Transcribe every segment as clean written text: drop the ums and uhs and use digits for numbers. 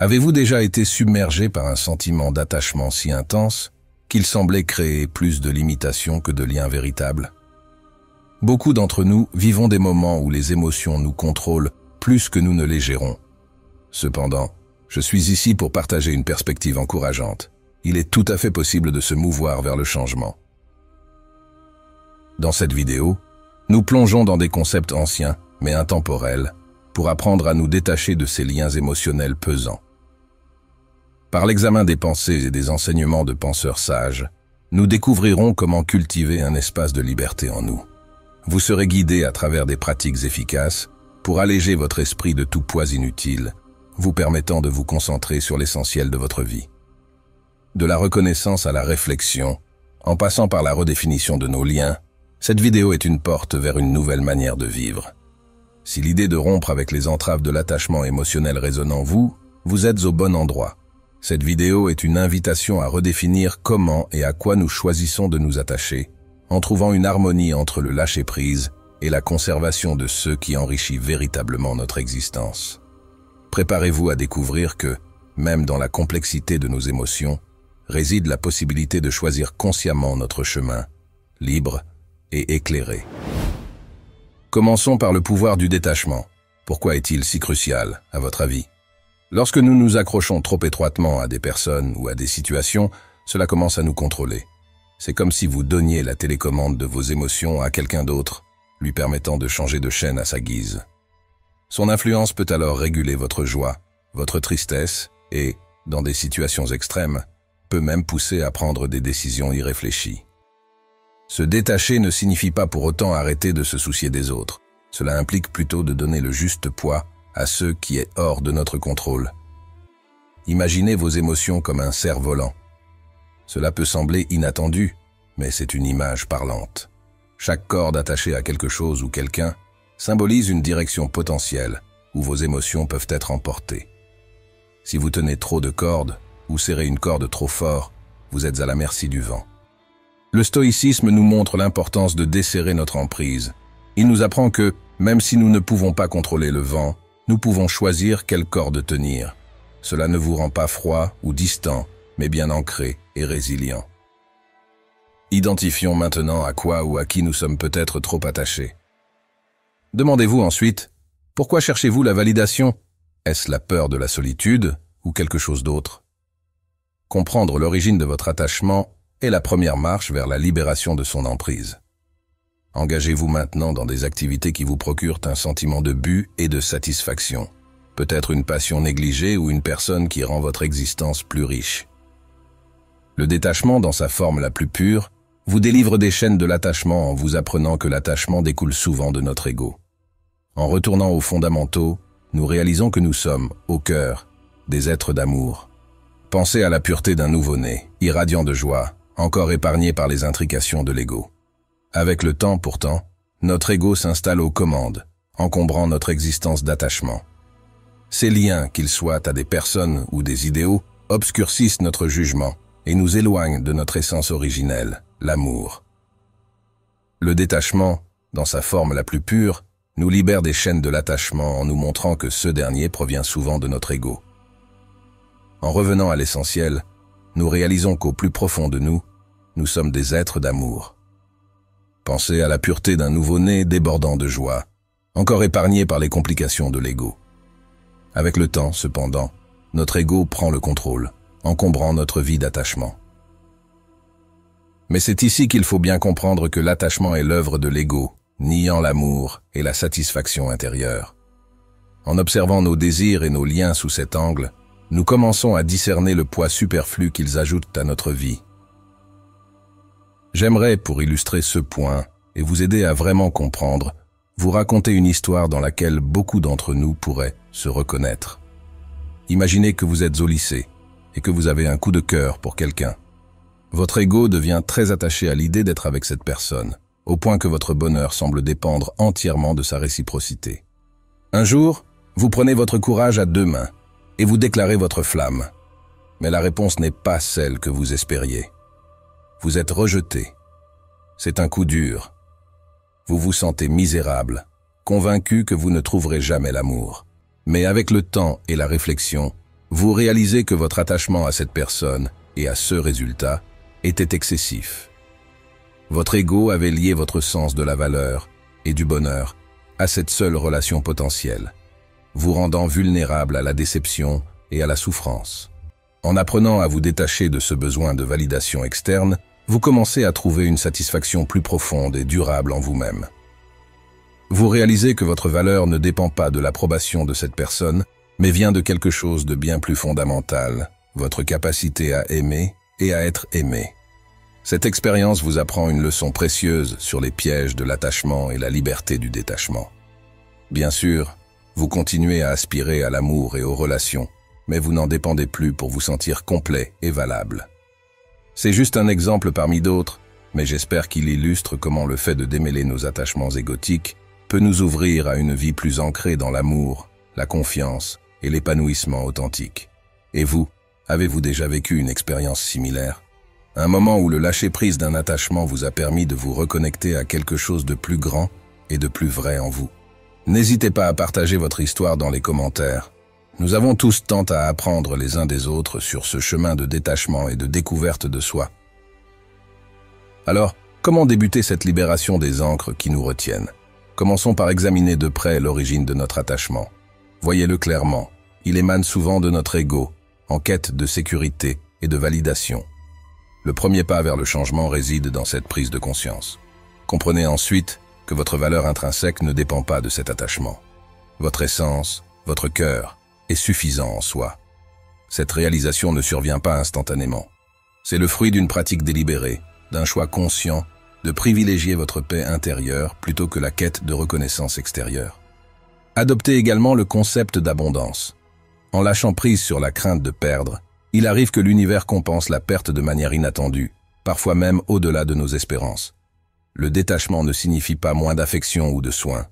Avez-vous déjà été submergé par un sentiment d'attachement si intense qu'il semblait créer plus de limitations que de liens véritables? Beaucoup d'entre nous vivons des moments où les émotions nous contrôlent plus que nous ne les gérons. Cependant, je suis ici pour partager une perspective encourageante. Il est tout à fait possible de se mouvoir vers le changement. Dans cette vidéo, nous plongeons dans des concepts anciens, mais intemporels, pour apprendre à nous détacher de ces liens émotionnels pesants. Par l'examen des pensées et des enseignements de penseurs sages, nous découvrirons comment cultiver un espace de liberté en nous. Vous serez guidé à travers des pratiques efficaces pour alléger votre esprit de tout poids inutile, vous permettant de vous concentrer sur l'essentiel de votre vie. De la reconnaissance à la réflexion, en passant par la redéfinition de nos liens, cette vidéo est une porte vers une nouvelle manière de vivre. Si l'idée de rompre avec les entraves de l'attachement émotionnel résonne en vous, vous êtes au bon endroit. Cette vidéo est une invitation à redéfinir comment et à quoi nous choisissons de nous attacher, en trouvant une harmonie entre le lâcher-prise et la conservation de ce qui enrichit véritablement notre existence. Préparez-vous à découvrir que, même dans la complexité de nos émotions, réside la possibilité de choisir consciemment notre chemin, libre et éclairé. Commençons par le pouvoir du détachement. Pourquoi est-il si crucial, à votre avis? Lorsque nous nous accrochons trop étroitement à des personnes ou à des situations, cela commence à nous contrôler. C'est comme si vous donniez la télécommande de vos émotions à quelqu'un d'autre, lui permettant de changer de chaîne à sa guise. Son influence peut alors réguler votre joie, votre tristesse et, dans des situations extrêmes, peut même pousser à prendre des décisions irréfléchies. Se détacher ne signifie pas pour autant arrêter de se soucier des autres. Cela implique plutôt de donner le juste poids à ce qui est hors de notre contrôle. Imaginez vos émotions comme un cerf-volant. Cela peut sembler inattendu, mais c'est une image parlante. Chaque corde attachée à quelque chose ou quelqu'un symbolise une direction potentielle où vos émotions peuvent être emportées. Si vous tenez trop de cordes ou serrez une corde trop fort, vous êtes à la merci du vent. Le stoïcisme nous montre l'importance de desserrer notre emprise. Il nous apprend que, même si nous ne pouvons pas contrôler le vent, nous pouvons choisir quelle corde tenir. Cela ne vous rend pas froid ou distant, mais bien ancré et résilient. Identifions maintenant à quoi ou à qui nous sommes peut-être trop attachés. Demandez-vous ensuite, pourquoi cherchez-vous la validation? Est-ce la peur de la solitude ou quelque chose d'autre? Comprendre l'origine de votre attachement est la première marche vers la libération de son emprise. Engagez-vous maintenant dans des activités qui vous procurent un sentiment de but et de satisfaction. Peut-être une passion négligée ou une personne qui rend votre existence plus riche. Le détachement, dans sa forme la plus pure, vous délivre des chaînes de l'attachement en vous apprenant que l'attachement découle souvent de notre ego. En retournant aux fondamentaux, nous réalisons que nous sommes, au cœur, des êtres d'amour. Pensez à la pureté d'un nouveau-né, irradiant de joie, encore épargné par les intrications de l'ego. Avec le temps, pourtant, notre ego s'installe aux commandes, encombrant notre existence d'attachement. Ces liens, qu'ils soient à des personnes ou des idéaux, obscurcissent notre jugement et nous éloignent de notre essence originelle, l'amour. Le détachement, dans sa forme la plus pure, nous libère des chaînes de l'attachement en nous montrant que ce dernier provient souvent de notre ego. En revenant à l'essentiel, nous réalisons qu'au plus profond de nous, nous sommes des êtres d'amour. Pensez à la pureté d'un nouveau-né débordant de joie, encore épargné par les complications de l'ego. Avec le temps, cependant, notre ego prend le contrôle, encombrant notre vie d'attachement. Mais c'est ici qu'il faut bien comprendre que l'attachement est l'œuvre de l'ego, niant l'amour et la satisfaction intérieure. En observant nos désirs et nos liens sous cet angle, nous commençons à discerner le poids superflu qu'ils ajoutent à notre vie. J'aimerais, pour illustrer ce point et vous aider à vraiment comprendre, vous raconter une histoire dans laquelle beaucoup d'entre nous pourraient se reconnaître. Imaginez que vous êtes au lycée et que vous avez un coup de cœur pour quelqu'un. Votre ego devient très attaché à l'idée d'être avec cette personne, au point que votre bonheur semble dépendre entièrement de sa réciprocité. Un jour, vous prenez votre courage à deux mains et vous déclarez votre flamme. Mais la réponse n'est pas celle que vous espériez. Vous êtes rejeté. C'est un coup dur. Vous vous sentez misérable, convaincu que vous ne trouverez jamais l'amour. Mais avec le temps et la réflexion, Vous réalisez que votre attachement à cette personne et à ce résultat était excessif. Votre ego avait lié votre sens de la valeur et du bonheur à cette seule relation potentielle, vous rendant vulnérable à la déception et à la souffrance. En apprenant à vous détacher de ce besoin de validation externe, vous commencez à trouver une satisfaction plus profonde et durable en vous-même. Vous réalisez que votre valeur ne dépend pas de l'approbation de cette personne, mais vient de quelque chose de bien plus fondamental, votre capacité à aimer et à être aimé. Cette expérience vous apprend une leçon précieuse sur les pièges de l'attachement et la liberté du détachement. Bien sûr, vous continuez à aspirer à l'amour et aux relations, mais vous n'en dépendez plus pour vous sentir complet et valable. C'est juste un exemple parmi d'autres, mais j'espère qu'il illustre comment le fait de démêler nos attachements égotiques peut nous ouvrir à une vie plus ancrée dans l'amour, la confiance et l'épanouissement authentique. Et vous, avez-vous déjà vécu une expérience similaire? Un moment où le lâcher-prise d'un attachement vous a permis de vous reconnecter à quelque chose de plus grand et de plus vrai en vous. N'hésitez pas à partager votre histoire dans les commentaires. Nous avons tous tant à apprendre les uns des autres sur ce chemin de détachement et de découverte de soi. Alors, comment débuter cette libération des ancres qui nous retiennent? Commençons par examiner de près l'origine de notre attachement. Voyez-le clairement, il émane souvent de notre ego, en quête de sécurité et de validation. Le premier pas vers le changement réside dans cette prise de conscience. Comprenez ensuite que votre valeur intrinsèque ne dépend pas de cet attachement. Votre essence, votre cœur, est suffisant en soi. Cette réalisation ne survient pas instantanément. C'est le fruit d'une pratique délibérée, d'un choix conscient de privilégier votre paix intérieure plutôt que la quête de reconnaissance extérieure. Adoptez également le concept d'abondance. En lâchant prise sur la crainte de perdre, il arrive que l'univers compense la perte de manière inattendue, parfois même au-delà de nos espérances. Le détachement ne signifie pas moins d'affection ou de soin.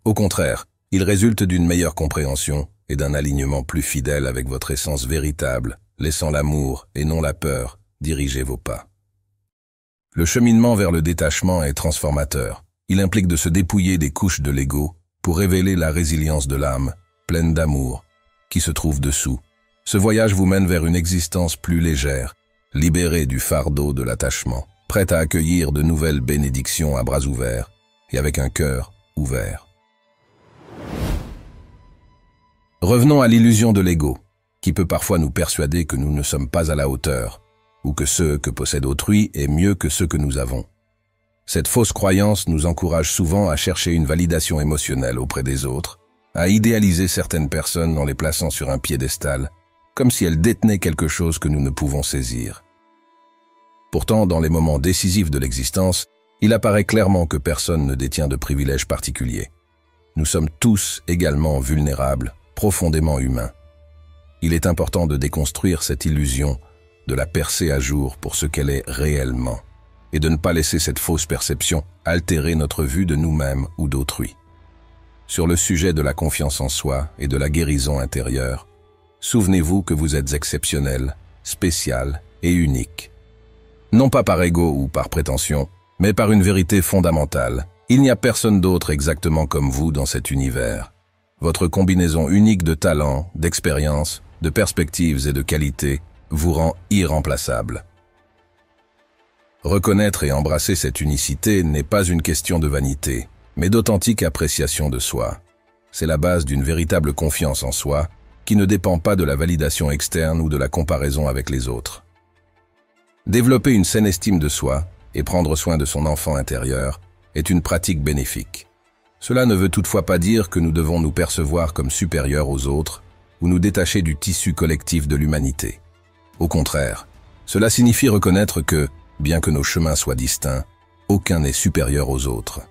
Au contraire, il résulte d'une meilleure compréhension et d'un alignement plus fidèle avec votre essence véritable, laissant l'amour et non la peur diriger vos pas. Le cheminement vers le détachement est transformateur. Il implique de se dépouiller des couches de l'ego pour révéler la résilience de l'âme, pleine d'amour, qui se trouve dessous. Ce voyage vous mène vers une existence plus légère, libérée du fardeau de l'attachement, prête à accueillir de nouvelles bénédictions à bras ouverts et avec un cœur ouvert. Revenons à l'illusion de l'ego, qui peut parfois nous persuader que nous ne sommes pas à la hauteur, ou que ce que possède autrui est mieux que ce que nous avons. Cette fausse croyance nous encourage souvent à chercher une validation émotionnelle auprès des autres, à idéaliser certaines personnes en les plaçant sur un piédestal, comme si elles détenaient quelque chose que nous ne pouvons saisir. Pourtant, dans les moments décisifs de l'existence, il apparaît clairement que personne ne détient de privilèges particuliers. Nous sommes tous également vulnérables, profondément humains. Il est important de déconstruire cette illusion, de la percer à jour pour ce qu'elle est réellement, et de ne pas laisser cette fausse perception altérer notre vue de nous-mêmes ou d'autrui. Sur le sujet de la confiance en soi et de la guérison intérieure, souvenez-vous que vous êtes exceptionnel, spécial et unique. Non pas par ego ou par prétention, mais par une vérité fondamentale. Il n'y a personne d'autre exactement comme vous dans cet univers. Votre combinaison unique de talents, d'expériences, de perspectives et de qualités vous rend irremplaçable. Reconnaître et embrasser cette unicité n'est pas une question de vanité, mais d'authentique appréciation de soi. C'est la base d'une véritable confiance en soi, qui ne dépend pas de la validation externe ou de la comparaison avec les autres. Développer une saine estime de soi et prendre soin de son enfant intérieur est une pratique bénéfique. Cela ne veut toutefois pas dire que nous devons nous percevoir comme supérieurs aux autres ou nous détacher du tissu collectif de l'humanité. Au contraire, cela signifie reconnaître que, bien que nos chemins soient distincts, aucun n'est supérieur aux autres.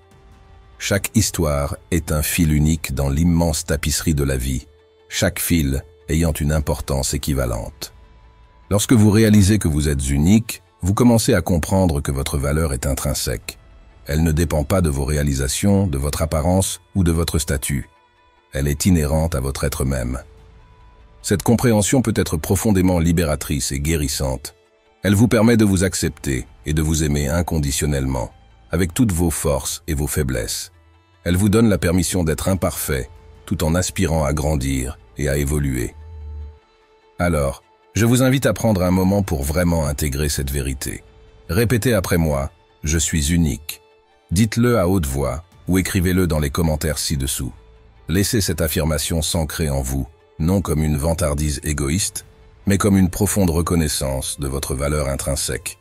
Chaque histoire est un fil unique dans l'immense tapisserie de la vie, chaque fil ayant une importance équivalente. Lorsque vous réalisez que vous êtes unique, vous commencez à comprendre que votre valeur est intrinsèque. Elle ne dépend pas de vos réalisations, de votre apparence ou de votre statut. Elle est inhérente à votre être même. Cette compréhension peut être profondément libératrice et guérissante. Elle vous permet de vous accepter et de vous aimer inconditionnellement, avec toutes vos forces et vos faiblesses. Elle vous donne la permission d'être imparfait, tout en aspirant à grandir et à évoluer. Alors, je vous invite à prendre un moment pour vraiment intégrer cette vérité. Répétez après moi, « Je suis unique ». Dites-le à haute voix ou écrivez-le dans les commentaires ci-dessous. Laissez cette affirmation s'ancrer en vous, non comme une vantardise égoïste, mais comme une profonde reconnaissance de votre valeur intrinsèque.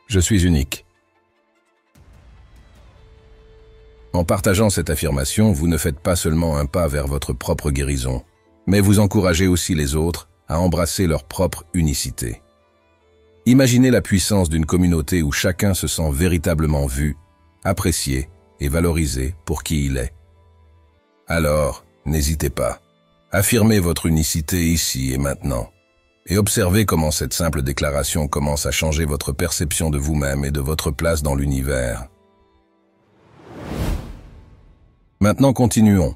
Je suis unique. En partageant cette affirmation, vous ne faites pas seulement un pas vers votre propre guérison, mais vous encouragez aussi les autres à embrasser leur propre unicité. Imaginez la puissance d'une communauté où chacun se sent véritablement vu, apprécié et valorisé pour qui il est. Alors, n'hésitez pas. Affirmez votre unicité ici et maintenant. Et observez comment cette simple déclaration commence à changer votre perception de vous-même et de votre place dans l'univers. Maintenant, continuons.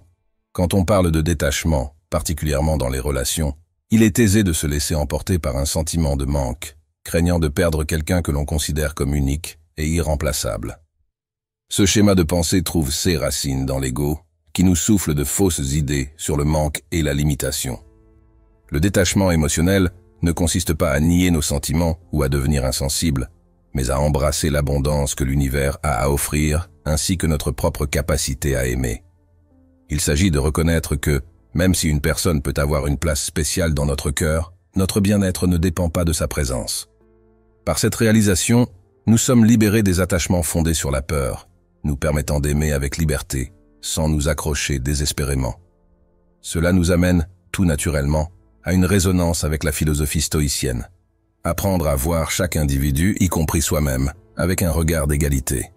Quand on parle de détachement, particulièrement dans les relations, il est aisé de se laisser emporter par un sentiment de manque, craignant de perdre quelqu'un que l'on considère comme unique et irremplaçable. Ce schéma de pensée trouve ses racines dans l'ego, qui nous souffle de fausses idées sur le manque et la limitation. Le détachement émotionnel ne consiste pas à nier nos sentiments ou à devenir insensible, mais à embrasser l'abondance que l'univers a à offrir, ainsi que notre propre capacité à aimer. Il s'agit de reconnaître que, même si une personne peut avoir une place spéciale dans notre cœur, notre bien-être ne dépend pas de sa présence. Par cette réalisation, nous sommes libérés des attachements fondés sur la peur, nous permettant d'aimer avec liberté, sans nous accrocher désespérément. Cela nous amène, tout naturellement, à une résonance avec la philosophie stoïcienne. Apprendre à voir chaque individu, y compris soi-même, avec un regard d'égalité.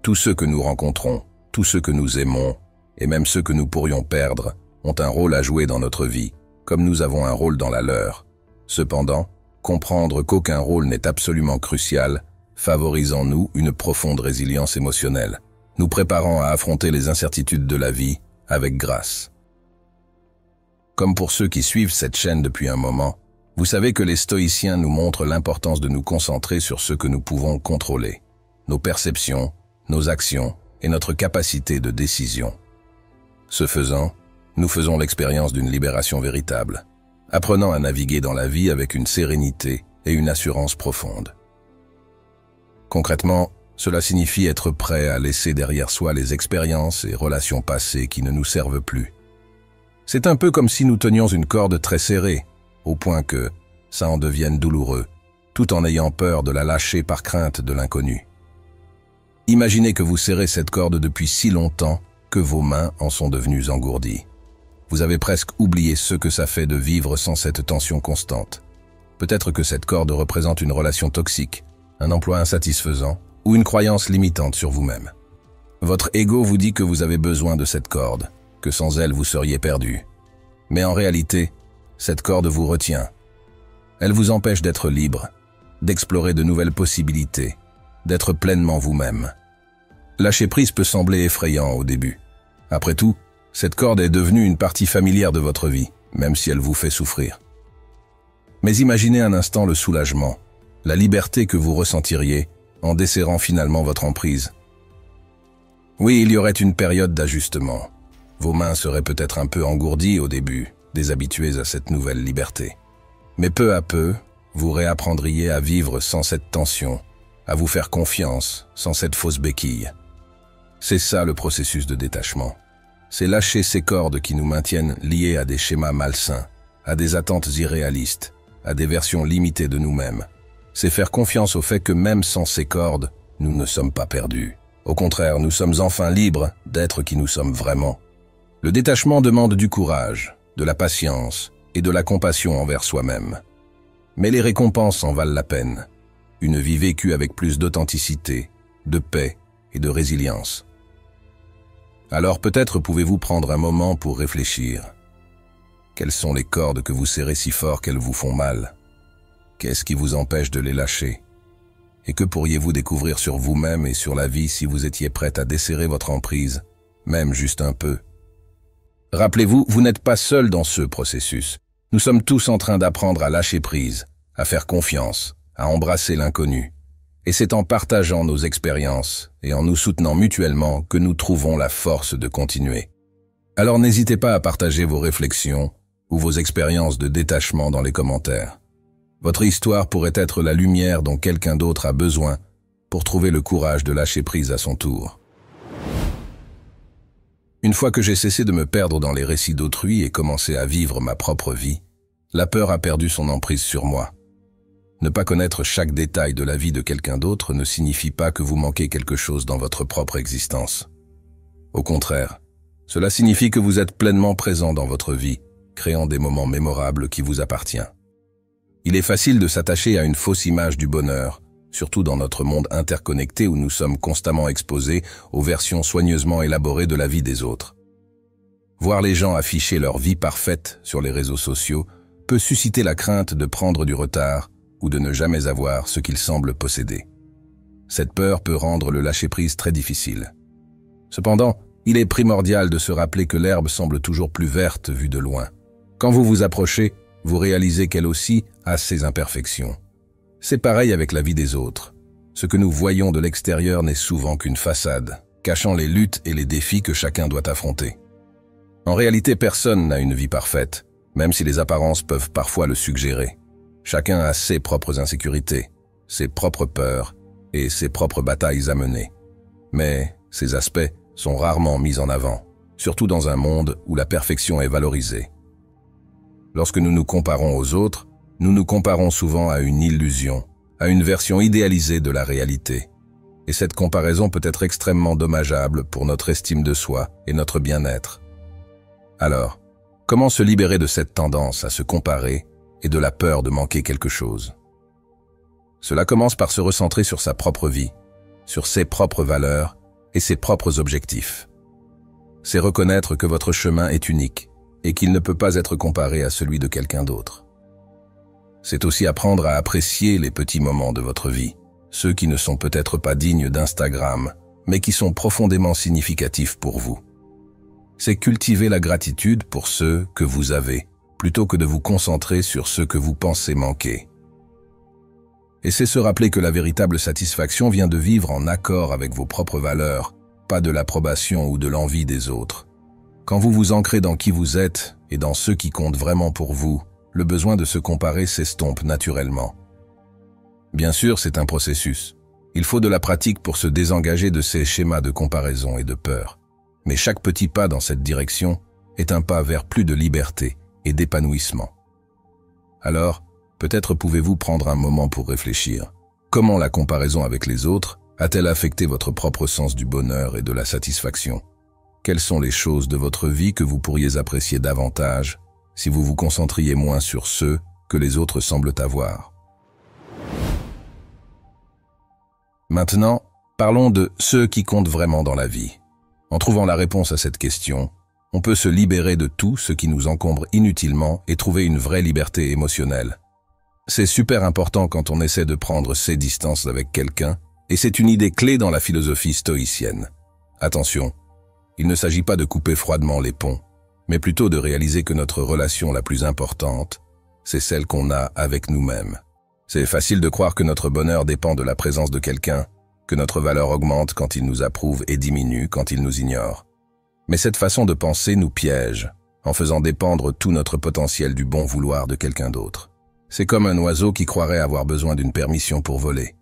Tous ceux que nous rencontrons, tous ceux que nous aimons, et même ceux que nous pourrions perdre, ont un rôle à jouer dans notre vie, comme nous avons un rôle dans la leur. Cependant, comprendre qu'aucun rôle n'est absolument crucial, favorise en nous une profonde résilience émotionnelle, nous préparant à affronter les incertitudes de la vie avec grâce. Comme pour ceux qui suivent cette chaîne depuis un moment, vous savez que les stoïciens nous montrent l'importance de nous concentrer sur ce que nous pouvons contrôler, nos perceptions, nos actions et notre capacité de décision. Ce faisant, nous faisons l'expérience d'une libération véritable, apprenant à naviguer dans la vie avec une sérénité et une assurance profonde. Concrètement, cela signifie être prêt à laisser derrière soi les expériences et relations passées qui ne nous servent plus. C'est un peu comme si nous tenions une corde très serrée, au point que ça en devienne douloureux, tout en ayant peur de la lâcher par crainte de l'inconnu. Imaginez que vous serrez cette corde depuis si longtemps que vos mains en sont devenues engourdies. Vous avez presque oublié ce que ça fait de vivre sans cette tension constante. Peut-être que cette corde représente une relation toxique, un emploi insatisfaisant ou une croyance limitante sur vous-même. Votre ego vous dit que vous avez besoin de cette corde, que sans elle vous seriez perdu. Mais en réalité, cette corde vous retient. Elle vous empêche d'être libre, d'explorer de nouvelles possibilités, d'être pleinement vous-même. Lâcher prise peut sembler effrayant au début. Après tout, cette corde est devenue une partie familière de votre vie, même si elle vous fait souffrir. Mais imaginez un instant le soulagement, la liberté que vous ressentiriez en desserrant finalement votre emprise. Oui, il y aurait une période d'ajustement. Vos mains seraient peut-être un peu engourdies au début, déshabituées à cette nouvelle liberté. Mais peu à peu, vous réapprendriez à vivre sans cette tension, à vous faire confiance sans cette fausse béquille. C'est ça le processus de détachement. C'est lâcher ces cordes qui nous maintiennent liés à des schémas malsains, à des attentes irréalistes, à des versions limitées de nous-mêmes. C'est faire confiance au fait que même sans ces cordes, nous ne sommes pas perdus. Au contraire, nous sommes enfin libres d'être qui nous sommes vraiment. Le détachement demande du courage, de la patience et de la compassion envers soi-même. Mais les récompenses en valent la peine. Une vie vécue avec plus d'authenticité, de paix et de résilience. Alors peut-être pouvez-vous prendre un moment pour réfléchir. Quelles sont les cordes que vous serrez si fort qu'elles vous font mal? Qu'est-ce qui vous empêche de les lâcher? Et que pourriez-vous découvrir sur vous-même et sur la vie si vous étiez prête à desserrer votre emprise, même juste un peu? Rappelez-vous, vous n'êtes pas seul dans ce processus. Nous sommes tous en train d'apprendre à lâcher prise, à faire confiance, à embrasser l'inconnu. Et c'est en partageant nos expériences et en nous soutenant mutuellement que nous trouvons la force de continuer. Alors n'hésitez pas à partager vos réflexions, ou vos expériences de détachement dans les commentaires. Votre histoire pourrait être la lumière dont quelqu'un d'autre a besoin pour trouver le courage de lâcher prise à son tour. Une fois que j'ai cessé de me perdre dans les récits d'autrui et commencé à vivre ma propre vie, la peur a perdu son emprise sur moi. Ne pas connaître chaque détail de la vie de quelqu'un d'autre ne signifie pas que vous manquez quelque chose dans votre propre existence. Au contraire, cela signifie que vous êtes pleinement présent dans votre vie, créant des moments mémorables qui vous appartiennent. Il est facile de s'attacher à une fausse image du bonheur, surtout dans notre monde interconnecté où nous sommes constamment exposés aux versions soigneusement élaborées de la vie des autres. Voir les gens afficher leur vie parfaite sur les réseaux sociaux peut susciter la crainte de prendre du retard ou de ne jamais avoir ce qu'ils semblent posséder. Cette peur peut rendre le lâcher-prise très difficile. Cependant, il est primordial de se rappeler que l'herbe semble toujours plus verte vue de loin. Quand vous vous approchez, vous réalisez qu'elle aussi a ses imperfections. C'est pareil avec la vie des autres. Ce que nous voyons de l'extérieur n'est souvent qu'une façade, cachant les luttes et les défis que chacun doit affronter. En réalité, personne n'a une vie parfaite, même si les apparences peuvent parfois le suggérer. Chacun a ses propres insécurités, ses propres peurs et ses propres batailles à mener. Mais ces aspects sont rarement mis en avant, surtout dans un monde où la perfection est valorisée. Lorsque nous nous comparons aux autres, nous nous comparons souvent à une illusion, à une version idéalisée de la réalité. Et cette comparaison peut être extrêmement dommageable pour notre estime de soi et notre bien-être. Alors, comment se libérer de cette tendance à se comparer et de la peur de manquer quelque chose? Cela commence par se recentrer sur sa propre vie, sur ses propres valeurs et ses propres objectifs. C'est reconnaître que votre chemin est unique et qu'il ne peut pas être comparé à celui de quelqu'un d'autre. C'est aussi apprendre à apprécier les petits moments de votre vie, ceux qui ne sont peut-être pas dignes d'Instagram, mais qui sont profondément significatifs pour vous. C'est cultiver la gratitude pour ceux que vous avez, plutôt que de vous concentrer sur ceux que vous pensez manquer. Et c'est se rappeler que la véritable satisfaction vient de vivre en accord avec vos propres valeurs, pas de l'approbation ou de l'envie des autres. Quand vous vous ancrez dans qui vous êtes et dans ceux qui comptent vraiment pour vous, le besoin de se comparer s'estompe naturellement. Bien sûr, c'est un processus. Il faut de la pratique pour se désengager de ces schémas de comparaison et de peur. Mais chaque petit pas dans cette direction est un pas vers plus de liberté et d'épanouissement. Alors, peut-être pouvez-vous prendre un moment pour réfléchir. Comment la comparaison avec les autres a-t-elle affecté votre propre sens du bonheur et de la satisfaction? Quelles sont les choses de votre vie que vous pourriez apprécier davantage si vous vous concentriez moins sur ceux que les autres semblent avoir? Maintenant, parlons de ceux qui comptent vraiment dans la vie. En trouvant la réponse à cette question, on peut se libérer de tout ce qui nous encombre inutilement et trouver une vraie liberté émotionnelle. C'est super important quand on essaie de prendre ses distances avec quelqu'un, et c'est une idée clé dans la philosophie stoïcienne. Attention, il ne s'agit pas de couper froidement les ponts, mais plutôt de réaliser que notre relation la plus importante, c'est celle qu'on a avec nous-mêmes. C'est facile de croire que notre bonheur dépend de la présence de quelqu'un, que notre valeur augmente quand il nous approuve et diminue quand il nous ignore. Mais cette façon de penser nous piège, en faisant dépendre tout notre potentiel du bon vouloir de quelqu'un d'autre. C'est comme un oiseau qui croirait avoir besoin d'une permission pour voler.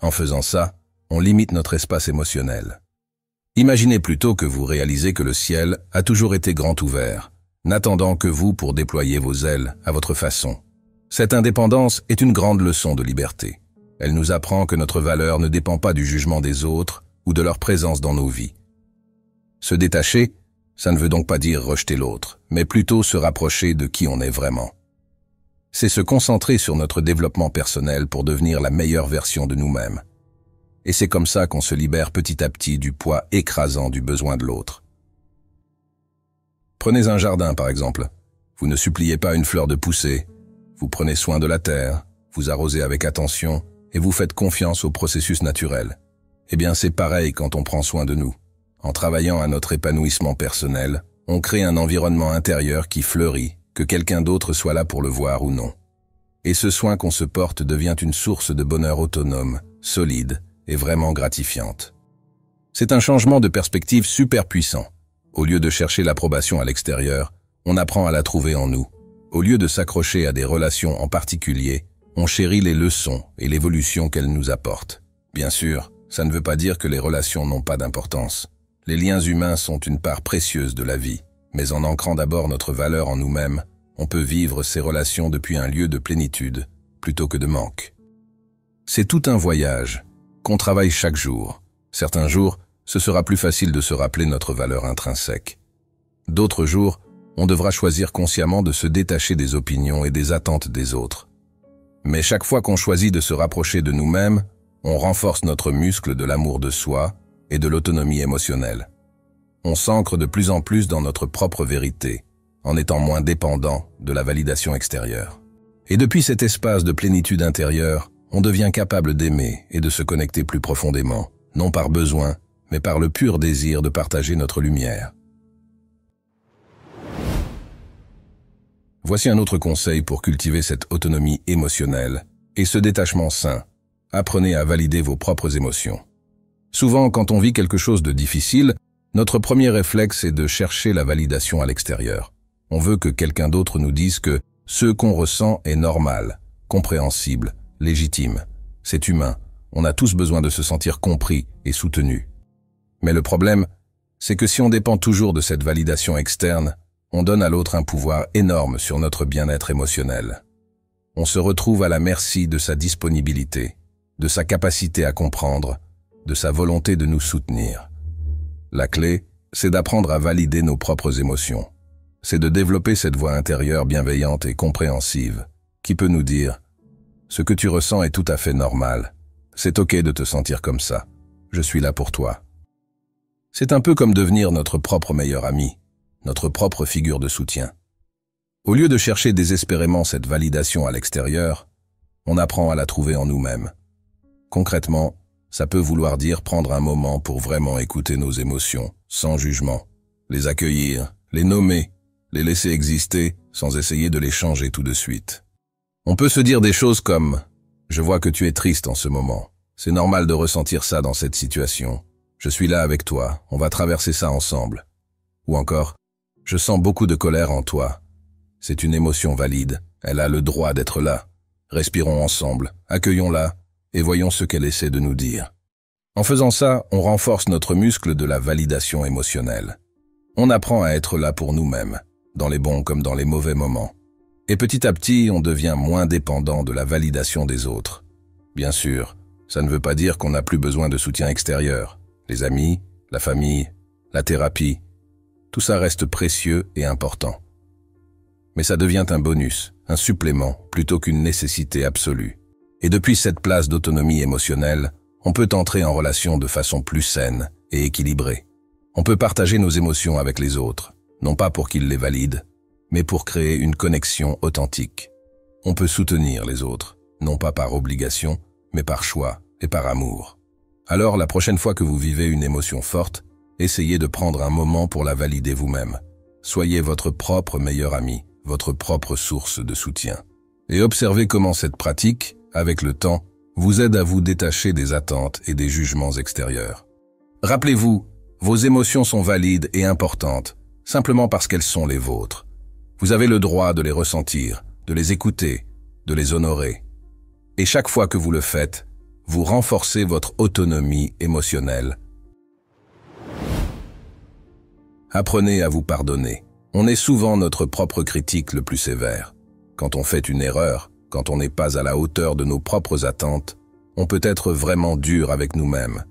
En faisant ça, on limite notre espace émotionnel. Imaginez plutôt que vous réalisez que le ciel a toujours été grand ouvert, n'attendant que vous pour déployer vos ailes à votre façon. Cette indépendance est une grande leçon de liberté. Elle nous apprend que notre valeur ne dépend pas du jugement des autres ou de leur présence dans nos vies. Se détacher, ça ne veut donc pas dire rejeter l'autre, mais plutôt se rapprocher de qui on est vraiment. C'est se concentrer sur notre développement personnel pour devenir la meilleure version de nous-mêmes. Et c'est comme ça qu'on se libère petit à petit du poids écrasant du besoin de l'autre. Prenez un jardin par exemple. Vous ne suppliez pas une fleur de pousser, vous prenez soin de la terre, vous arrosez avec attention et vous faites confiance au processus naturel. Eh bien c'est pareil quand on prend soin de nous. En travaillant à notre épanouissement personnel, on crée un environnement intérieur qui fleurit, que quelqu'un d'autre soit là pour le voir ou non. Et ce soin qu'on se porte devient une source de bonheur autonome, solide et vraiment gratifiante. C'est un changement de perspective super puissant. Au lieu de chercher l'approbation à l'extérieur, on apprend à la trouver en nous, Au lieu de s'accrocher à des relations en particulier, on chérit les leçons et l'évolution qu'elles nous apportent. Bien sûr, ça ne veut pas dire que les relations n'ont pas d'importance. Les liens humains sont une part précieuse de la vie, mais en ancrant d'abord notre valeur en nous-mêmes, on peut vivre ces relations depuis un lieu de plénitude, plutôt que de manque. C'est tout un voyage, qu'on travaille chaque jour. Certains jours, ce sera plus facile de se rappeler notre valeur intrinsèque. D'autres jours, on devra choisir consciemment de se détacher des opinions et des attentes des autres. Mais chaque fois qu'on choisit de se rapprocher de nous-mêmes, on renforce notre muscle de l'amour de soi et de l'autonomie émotionnelle. On s'ancre de plus en plus dans notre propre vérité, en étant moins dépendant de la validation extérieure. Et depuis cet espace de plénitude intérieure, on devient capable d'aimer et de se connecter plus profondément, non par besoin, mais par le pur désir de partager notre lumière. Voici un autre conseil pour cultiver cette autonomie émotionnelle et ce détachement sain. Apprenez à valider vos propres émotions. Souvent, quand on vit quelque chose de difficile, notre premier réflexe est de chercher la validation à l'extérieur. On veut que quelqu'un d'autre nous dise que ce qu'on ressent est normal, compréhensible, légitime. C'est humain. On a tous besoin de se sentir compris et soutenu. Mais le problème, c'est que si on dépend toujours de cette validation externe, on donne à l'autre un pouvoir énorme sur notre bien-être émotionnel. On se retrouve à la merci de sa disponibilité, de sa capacité à comprendre, de sa volonté de nous soutenir. La clé, c'est d'apprendre à valider nos propres émotions. C'est de développer cette voix intérieure bienveillante et compréhensive, qui peut nous dire « Ce que tu ressens est tout à fait normal. C'est ok de te sentir comme ça. Je suis là pour toi. » C'est un peu comme devenir notre propre meilleur ami, notre propre figure de soutien. Au lieu de chercher désespérément cette validation à l'extérieur, on apprend à la trouver en nous-mêmes. Concrètement, ça peut vouloir dire prendre un moment pour vraiment écouter nos émotions, sans jugement, les accueillir, les nommer, les laisser exister sans essayer de les changer tout de suite. On peut se dire des choses comme « Je vois que tu es triste en ce moment. C'est normal de ressentir ça dans cette situation. Je suis là avec toi, on va traverser ça ensemble. » Ou encore « Je sens beaucoup de colère en toi. C'est une émotion valide, elle a le droit d'être là. Respirons ensemble, accueillons-la et voyons ce qu'elle essaie de nous dire. » En faisant ça, on renforce notre muscle de la validation émotionnelle. On apprend à être là pour nous-mêmes, dans les bons comme dans les mauvais moments. Et petit à petit, on devient moins dépendant de la validation des autres. Bien sûr, ça ne veut pas dire qu'on n'a plus besoin de soutien extérieur. Les amis, la famille, la thérapie, tout ça reste précieux et important. Mais ça devient un bonus, un supplément, plutôt qu'une nécessité absolue. Et depuis cette place d'autonomie émotionnelle, on peut entrer en relation de façon plus saine et équilibrée. On peut partager nos émotions avec les autres, non pas pour qu'ils les valident, mais pour créer une connexion authentique. On peut soutenir les autres, non pas par obligation, mais par choix et par amour. Alors, la prochaine fois que vous vivez une émotion forte, essayez de prendre un moment pour la valider vous-même. Soyez votre propre meilleur ami, votre propre source de soutien. Et observez comment cette pratique, avec le temps, vous aide à vous détacher des attentes et des jugements extérieurs. Rappelez-vous, vos émotions sont valides et importantes, simplement parce qu'elles sont les vôtres. Vous avez le droit de les ressentir, de les écouter, de les honorer. Et chaque fois que vous le faites, vous renforcez votre autonomie émotionnelle. Apprenez à vous pardonner. On est souvent notre propre critique le plus sévère. Quand on fait une erreur, quand on n'est pas à la hauteur de nos propres attentes, on peut être vraiment dur avec nous-mêmes.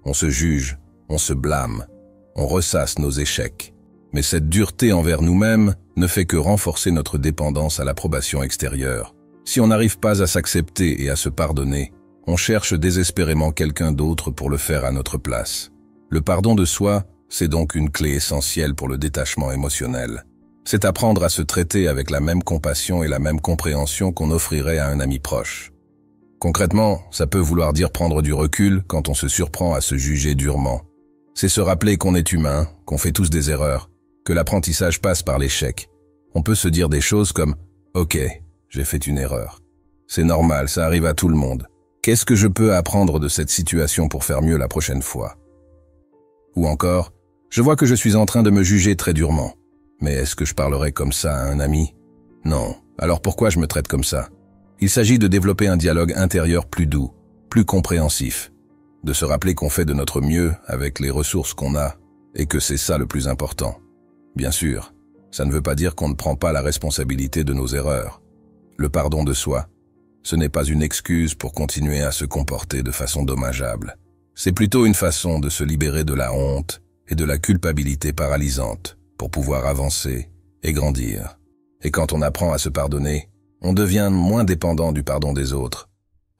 On se juge, on se blâme, on ressasse nos échecs. Mais cette dureté envers nous-mêmes ne fait que renforcer notre dépendance à l'approbation extérieure. Si on n'arrive pas à s'accepter et à se pardonner, on cherche désespérément quelqu'un d'autre pour le faire à notre place. Le pardon de soi, c'est donc une clé essentielle pour le détachement émotionnel. C'est apprendre à se traiter avec la même compassion et la même compréhension qu'on offrirait à un ami proche. Concrètement, ça peut vouloir dire prendre du recul quand on se surprend à se juger durement. C'est se rappeler qu'on est humain, qu'on fait tous des erreurs, que l'apprentissage passe par l'échec. On peut se dire des choses comme « Ok, j'ai fait une erreur. C'est normal, ça arrive à tout le monde. Qu'est-ce que je peux apprendre de cette situation pour faire mieux la prochaine fois ?» Ou encore « Je vois que je suis en train de me juger très durement. Mais est-ce que je parlerai comme ça à un ami ? Non, alors pourquoi je me traite comme ça? Il s'agit de développer un dialogue intérieur plus doux, plus compréhensif, de se rappeler qu'on fait de notre mieux avec les ressources qu'on a et que c'est ça le plus important. Bien sûr, ça ne veut pas dire qu'on ne prend pas la responsabilité de nos erreurs. Le pardon de soi, ce n'est pas une excuse pour continuer à se comporter de façon dommageable. C'est plutôt une façon de se libérer de la honte et de la culpabilité paralysante pour pouvoir avancer et grandir. Et quand on apprend à se pardonner, on devient moins dépendant du pardon des autres.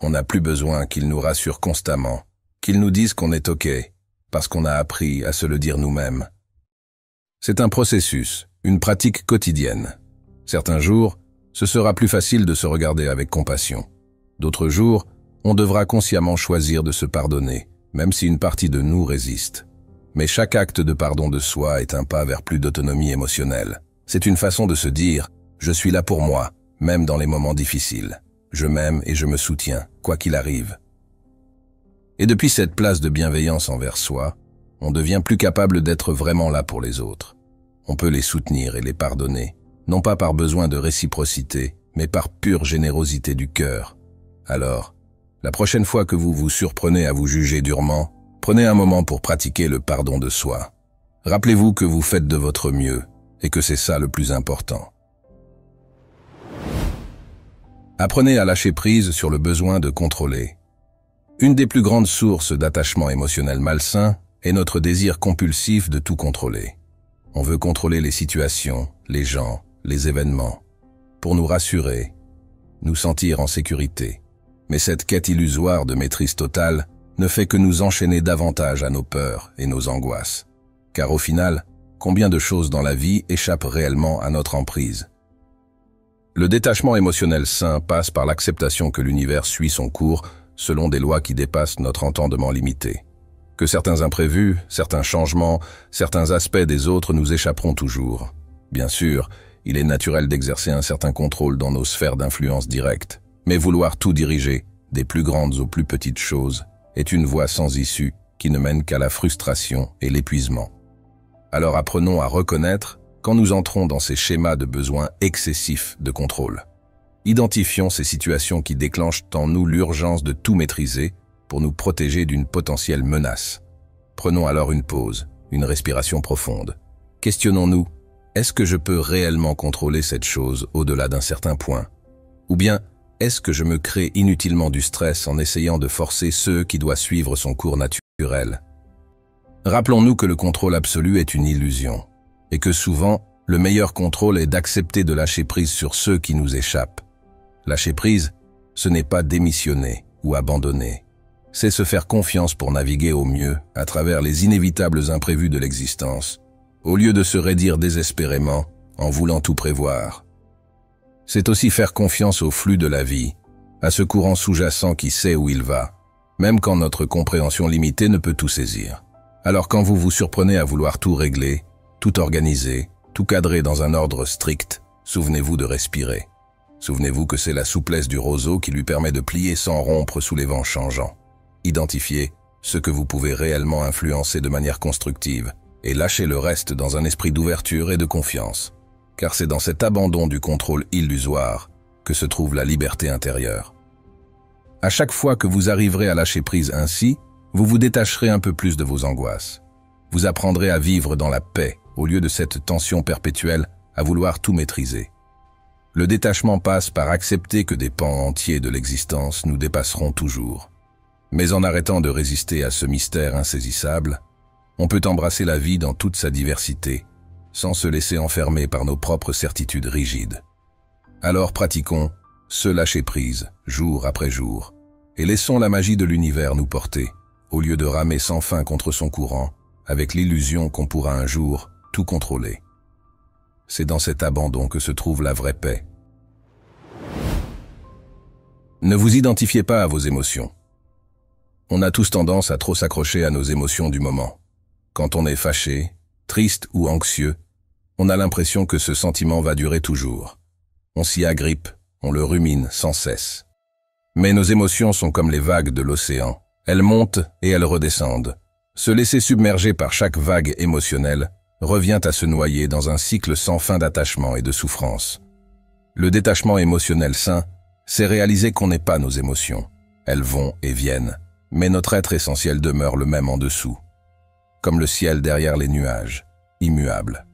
On n'a plus besoin qu'ils nous rassurent constamment, qu'ils nous disent qu'on est OK, parce qu'on a appris à se le dire nous-mêmes. C'est un processus, une pratique quotidienne. Certains jours, ce sera plus facile de se regarder avec compassion. D'autres jours, on devra consciemment choisir de se pardonner, même si une partie de nous résiste. Mais chaque acte de pardon de soi est un pas vers plus d'autonomie émotionnelle. C'est une façon de se dire « Je suis là pour moi », même dans les moments difficiles. Je m'aime et je me soutiens, quoi qu'il arrive. Et depuis cette place de bienveillance envers soi, on devient plus capable d'être vraiment là pour les autres. On peut les soutenir et les pardonner, non pas par besoin de réciprocité, mais par pure générosité du cœur. Alors, la prochaine fois que vous vous surprenez à vous juger durement, prenez un moment pour pratiquer le pardon de soi. Rappelez-vous que vous faites de votre mieux et que c'est ça le plus important. Apprenez à lâcher prise sur le besoin de contrôler. Une des plus grandes sources d'attachement émotionnel malsain est notre désir compulsif de tout contrôler. On veut contrôler les situations, les gens, les événements, pour nous rassurer, nous sentir en sécurité. Mais cette quête illusoire de maîtrise totale ne fait que nous enchaîner davantage à nos peurs et nos angoisses. Car au final, combien de choses dans la vie échappent réellement à notre emprise? Le détachement émotionnel sain passe par l'acceptation que l'univers suit son cours selon des lois qui dépassent notre entendement limité. Que certains imprévus, certains changements, certains aspects des autres nous échapperont toujours. Bien sûr, il est naturel d'exercer un certain contrôle dans nos sphères d'influence directe, mais vouloir tout diriger, des plus grandes aux plus petites choses, est une voie sans issue qui ne mène qu'à la frustration et l'épuisement. Alors apprenons à reconnaître quand nous entrons dans ces schémas de besoins excessifs de contrôle. Identifions ces situations qui déclenchent en nous l'urgence de tout maîtriser pour nous protéger d'une potentielle menace. Prenons alors une pause, une respiration profonde. Questionnons-nous, est-ce que je peux réellement contrôler cette chose au-delà d'un certain point? Ou bien, est-ce que je me crée inutilement du stress en essayant de forcer ce qui doit suivre son cours naturel? Rappelons-nous que le contrôle absolu est une illusion, et que souvent, le meilleur contrôle est d'accepter de lâcher prise sur ceux qui nous échappent. Lâcher prise, ce n'est pas démissionner ou abandonner. C'est se faire confiance pour naviguer au mieux à travers les inévitables imprévus de l'existence, au lieu de se raidir désespérément en voulant tout prévoir. C'est aussi faire confiance au flux de la vie, à ce courant sous-jacent qui sait où il va, même quand notre compréhension limitée ne peut tout saisir. Alors quand vous vous surprenez à vouloir tout régler, tout organiser, tout cadrer dans un ordre strict, souvenez-vous de respirer. Souvenez-vous que c'est la souplesse du roseau qui lui permet de plier sans rompre sous les vents changeants. Identifiez ce que vous pouvez réellement influencer de manière constructive et lâchez le reste dans un esprit d'ouverture et de confiance. Car c'est dans cet abandon du contrôle illusoire que se trouve la liberté intérieure. À chaque fois que vous arriverez à lâcher prise ainsi, vous vous détacherez un peu plus de vos angoisses. Vous apprendrez à vivre dans la paix au lieu de cette tension perpétuelle à vouloir tout maîtriser. Le détachement passe par accepter que des pans entiers de l'existence nous dépasseront toujours. Mais en arrêtant de résister à ce mystère insaisissable, on peut embrasser la vie dans toute sa diversité, sans se laisser enfermer par nos propres certitudes rigides. Alors pratiquons ce lâcher-prise, jour après jour, et laissons la magie de l'univers nous porter, au lieu de ramer sans fin contre son courant, avec l'illusion qu'on pourra un jour tout contrôler. C'est dans cet abandon que se trouve la vraie paix. Ne vous identifiez pas à vos émotions. On a tous tendance à trop s'accrocher à nos émotions du moment. Quand on est fâché, triste ou anxieux, on a l'impression que ce sentiment va durer toujours. On s'y agrippe, on le rumine sans cesse. Mais nos émotions sont comme les vagues de l'océan. Elles montent et elles redescendent. Se laisser submerger par chaque vague émotionnelle revient à se noyer dans un cycle sans fin d'attachement et de souffrance. Le détachement émotionnel sain, c'est réaliser qu'on n'est pas nos émotions. Elles vont et viennent, mais notre être essentiel demeure le même en dessous, comme le ciel derrière les nuages, immuable.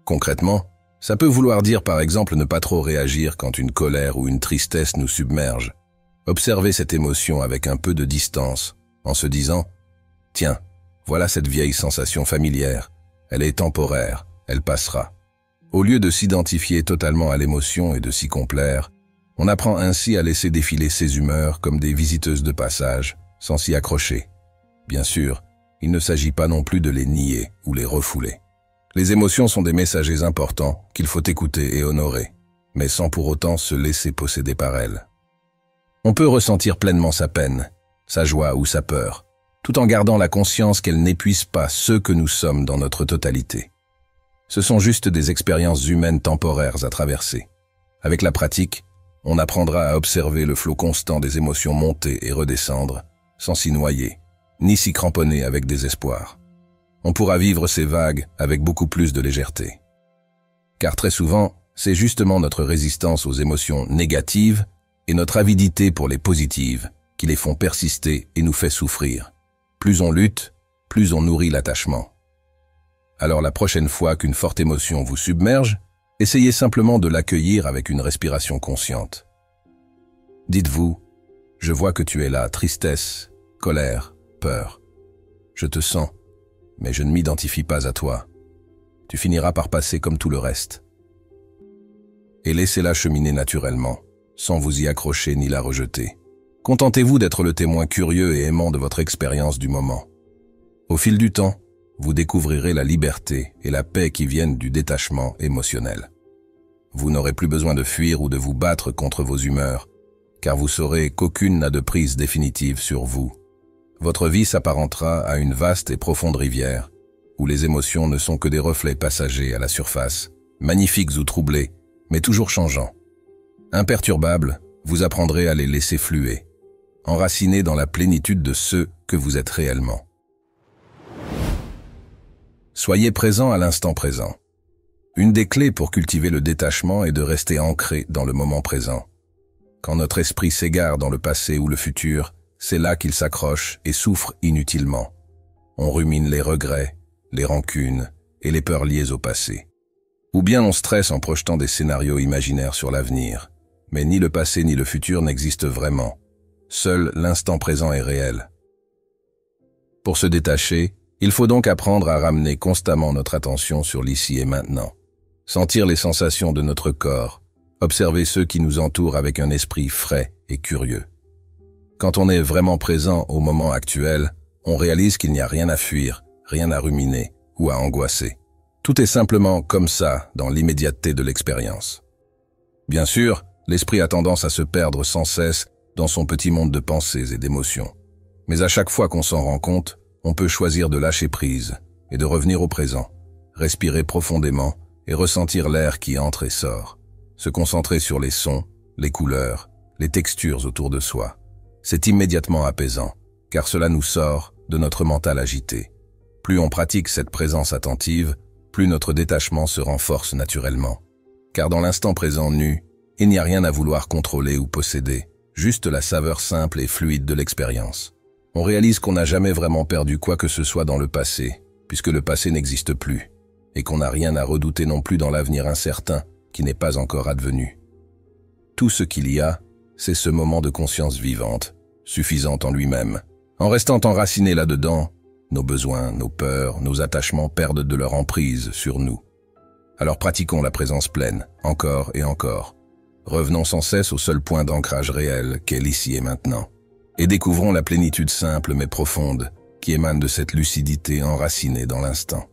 Concrètement, ça peut vouloir dire par exemple ne pas trop réagir quand une colère ou une tristesse nous submerge. Observer cette émotion avec un peu de distance, en se disant « Tiens, voilà cette vieille sensation familière, elle est temporaire, elle passera ». Au lieu de s'identifier totalement à l'émotion et de s'y complaire, on apprend ainsi à laisser défiler ses humeurs comme des visiteuses de passage, sans s'y accrocher. Bien sûr, il ne s'agit pas non plus de les nier ou les refouler. Les émotions sont des messagers importants qu'il faut écouter et honorer, mais sans pour autant se laisser posséder par elles. On peut ressentir pleinement sa peine, sa joie ou sa peur, tout en gardant la conscience qu'elles n'épuisent pas ceux que nous sommes dans notre totalité. Ce sont juste des expériences humaines temporaires à traverser. Avec la pratique, on apprendra à observer le flot constant des émotions monter et redescendre, sans s'y noyer, ni s'y cramponner avec désespoir. On pourra vivre ces vagues avec beaucoup plus de légèreté. Car très souvent, c'est justement notre résistance aux émotions négatives et notre avidité pour les positives qui les font persister et nous fait souffrir. Plus on lutte, plus on nourrit l'attachement. Alors la prochaine fois qu'une forte émotion vous submerge, essayez simplement de l'accueillir avec une respiration consciente. Dites-vous, je vois que tu es là, tristesse, colère, peur. Je te sens, mais je ne m'identifie pas à toi. Tu finiras par passer comme tout le reste. Et laissez-la cheminer naturellement, sans vous y accrocher ni la rejeter. Contentez-vous d'être le témoin curieux et aimant de votre expérience du moment. Au fil du temps, vous découvrirez la liberté et la paix qui viennent du détachement émotionnel. Vous n'aurez plus besoin de fuir ou de vous battre contre vos humeurs, car vous saurez qu'aucune n'a de prise définitive sur vous. Votre vie s'apparentera à une vaste et profonde rivière, où les émotions ne sont que des reflets passagers à la surface, magnifiques ou troublés, mais toujours changeants. Imperturbables, vous apprendrez à les laisser fluer, enracinés dans la plénitude de ce que vous êtes réellement. Soyez présent à l'instant présent. Une des clés pour cultiver le détachement est de rester ancré dans le moment présent. Quand notre esprit s'égare dans le passé ou le futur, c'est là qu'il s'accroche et souffre inutilement. On rumine les regrets, les rancunes et les peurs liées au passé. Ou bien on stresse en projetant des scénarios imaginaires sur l'avenir. Mais ni le passé ni le futur n'existent vraiment. Seul l'instant présent est réel. Pour se détacher, il faut donc apprendre à ramener constamment notre attention sur l'ici et maintenant. Sentir les sensations de notre corps, observer ceux qui nous entourent avec un esprit frais et curieux. Quand on est vraiment présent au moment actuel, on réalise qu'il n'y a rien à fuir, rien à ruminer ou à angoisser. Tout est simplement comme ça dans l'immédiateté de l'expérience. Bien sûr, l'esprit a tendance à se perdre sans cesse dans son petit monde de pensées et d'émotions. Mais à chaque fois qu'on s'en rend compte, on peut choisir de lâcher prise et de revenir au présent, respirer profondément et ressentir l'air qui entre et sort, se concentrer sur les sons, les couleurs, les textures autour de soi. C'est immédiatement apaisant, car cela nous sort de notre mental agité. Plus on pratique cette présence attentive, plus notre détachement se renforce naturellement. Car dans l'instant présent nu, il n'y a rien à vouloir contrôler ou posséder, juste la saveur simple et fluide de l'expérience. On réalise qu'on n'a jamais vraiment perdu quoi que ce soit dans le passé, puisque le passé n'existe plus, et qu'on n'a rien à redouter non plus dans l'avenir incertain qui n'est pas encore advenu. Tout ce qu'il y a, c'est ce moment de conscience vivante, suffisante en lui-même. En restant enraciné là-dedans, nos besoins, nos peurs, nos attachements perdent de leur emprise sur nous. Alors pratiquons la présence pleine, encore et encore. Revenons sans cesse au seul point d'ancrage réel qu'est l'ici et maintenant. Et découvrons la plénitude simple mais profonde qui émane de cette lucidité enracinée dans l'instant.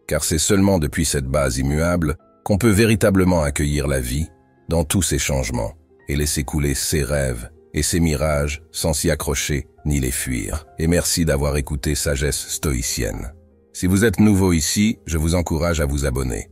Car c'est seulement depuis cette base immuable qu'on peut véritablement accueillir la vie dans tous ses changements et laisser couler ses rêves et ses mirages sans s'y accrocher ni les fuir. Et merci d'avoir écouté Sagesse Stoïcienne. Si vous êtes nouveau ici, je vous encourage à vous abonner.